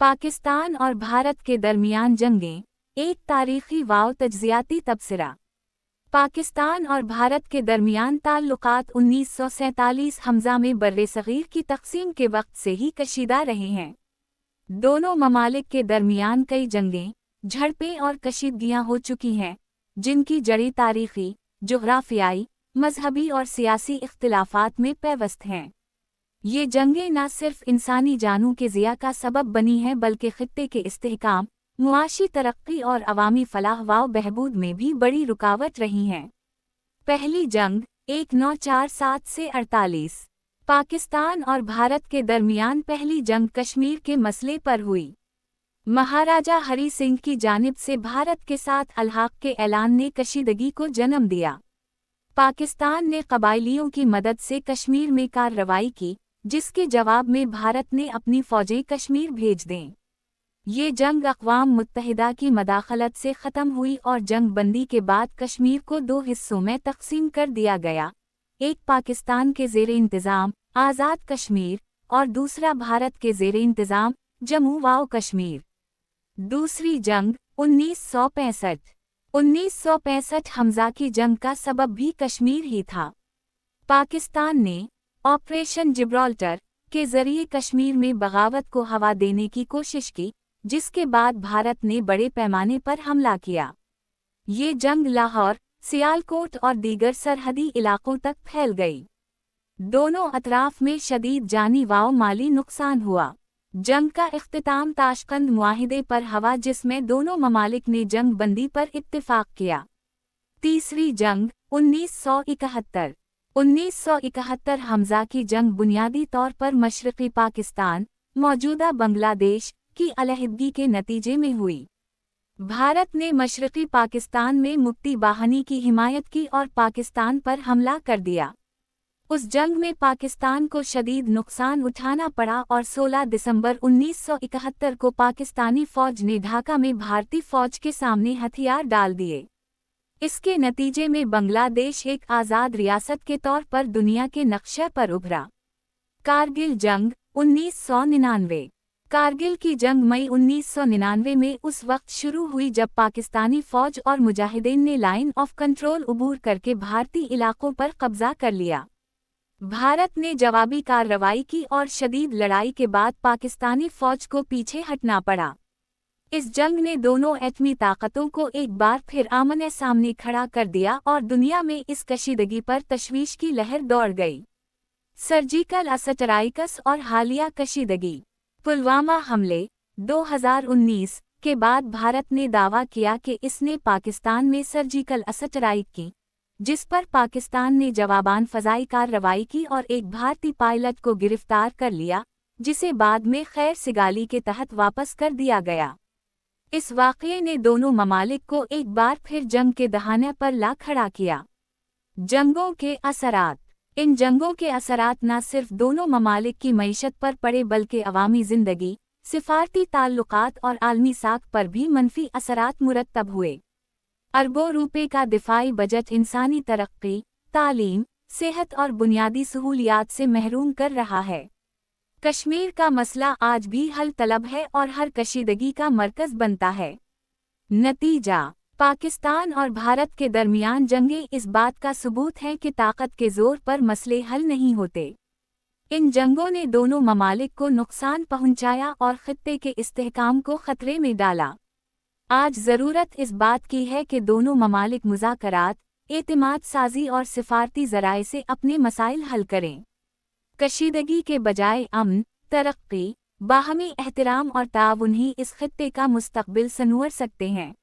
पाकिस्तान और भारत के दरमियान जंगें, एक तारीखी वाव तज्ज़ियाती तबसरा। पाकिस्तान और भारत के दरमियान ताल्लुकात 1947 हमज़ा में बर्रे-सग़ीर की तक़सीम के वक्त से ही कशीदा रहे हैं। दोनों ममालिक के दरमियान कई जंगें, झड़पें और कशीदगियाँ हो चुकी हैं, जिनकी जड़ी तारीख़ी, जुग़राफ़ियाई, मज़हबी और सियासी इख्तिलाफ़ात में पेवस्त हैं। ये जंगें न सिर्फ इंसानी जानों के ज़िया का सबब बनी हैं बल्कि ख़ित्ते के इस्तेहकाम, मुआशी तरक्की और अवामी फ़लाह व बहबूद में भी बड़ी रुकावट रही हैं। पहली जंग 1947 से 48। पाकिस्तान और भारत के दरमियान पहली जंग कश्मीर के मसले पर हुई। महाराजा हरी सिंह की जानिब से भारत के साथ अलहाक़ के ऐलान ने कशीदगी को जन्म दिया। पाकिस्तान ने क़बायलियों की मदद से कश्मीर में कार्रवाई की, जिसके जवाब में भारत ने अपनी फ़ौजें कश्मीर भेज दें। ये जंग अक़वाम मुत्तहिदा की मदाखलत से ख़त्म हुई और जंग बंदी के बाद कश्मीर को दो हिस्सों में तक़सीम कर दिया गया, एक पाकिस्तान के ज़ेरे इंतज़ाम आज़ाद कश्मीर और दूसरा भारत के ज़ेरे इंतज़ाम जम्मू व कश्मीर। दूसरी जंग 1965। 1965 हमज़ा की जंग का सबब भी कश्मीर ही था। पाकिस्तान ने ऑपरेशन जिब्राल्टर के ज़रिए कश्मीर में बगावत को हवा देने की कोशिश की, जिसके बाद भारत ने बड़े पैमाने पर हमला किया। ये जंग लाहौर, सियालकोट और दीगर सरहदी इलाकों तक फैल गई। दोनों अतराफ में शदीद जानी व माली नुकसान हुआ। जंग का इख्तिताम ताशकंद मुआहिदे पर हुआ, जिसमें दोनों ममालिक ने जंग बंदी पर इत्तिफाक किया। तीसरी जंग 1971। 1971 हमज़ा की जंग बुनियादी तौर पर मशरक़ी पाकिस्तान, मौजूदा बांग्लादेश की अलहदगी के नतीजे में हुई। भारत ने मशरक़ी पाकिस्तान में मुक्ति बाहिनी की हिमायत की और पाकिस्तान पर हमला कर दिया। उस जंग में पाकिस्तान को शदीद नुकसान उठाना पड़ा और 16 दिसंबर 1971 को पाकिस्तानी फ़ौज ने ढाका में भारतीय फ़ौज के सामने हथियार डाल दिए। इसके नतीजे में बांग्लादेश एक आज़ाद रियासत के तौर पर दुनिया के नक्शे पर उभरा। कारगिल जंग 1999। कारगिल की जंग मई 1999 में उस वक्त शुरू हुई जब पाकिस्तानी फ़ौज और मुजाहिदीन ने लाइन ऑफ कंट्रोल अबूर करके भारतीय इलाकों पर कब्जा कर लिया। भारत ने जवाबी कार्रवाई की और शदीद लड़ाई के बाद पाकिस्तानी फ़ौज को पीछे हटना पड़ा। इस जंग ने दोनों एटमी ताकतों को एक बार फिर आमने सामने खड़ा कर दिया और दुनिया में इस कशीदगी पर तशवीश की लहर दौड़ गई। सर्जिकल स्ट्राइक्स और हालिया कशीदगी। पुलवामा हमले 2019 के बाद भारत ने दावा किया कि इसने पाकिस्तान में सर्जिकल स्ट्राइक की, जिस पर पाकिस्तान ने जवाबान फ़ज़ाई कार्रवाई की और एक भारतीय पायलट को गिरफ्तार कर लिया, जिसे बाद में खैर सिगाली के तहत वापस कर दिया गया। इस वाक़ये ने दोनों ममालिक को एक बार फिर जंग के दहाने पर ला खड़ा किया। जंगों के असरात। इन जंगों के असरात न सिर्फ दोनों ममालिक की मईशत पर पड़े बल्कि अवामी ज़िंदगी, सिफारती ताल्लुकात और आलमी साख पर भी मनफी असरात मुरत्तब हुए। अरबों रुपए का दिफाई बजट इंसानी तरक्की, तालीम, सेहत और बुनियादी सहूलियात से महरूम कर रहा है। कश्मीर का मसला आज भी हल तलब है और हर कशीदगी का मरकज़ बनता है। नतीजा: पाकिस्तान और भारत के दरमियान जंगें इस बात का सबूत हैं कि ताकत के ज़ोर पर मसले हल नहीं होते। इन जंगों ने दोनों ममालिक को नुकसान पहुंचाया और ख़ित्ते के इस्तेहकाम को ख़तरे में डाला। आज ज़रूरत इस बात की है कि दोनों ममालिक मुज़ाकरात, एतिमाद साज़ी और सिफारती ज़राए से अपने मसाइल हल करें। कशीदगी के बजाय अमन, तरक्की, बाहमी एहतराम और ताउन ही इस ख़ित्ते का मुस्तक़बिल संवर सकते हैं।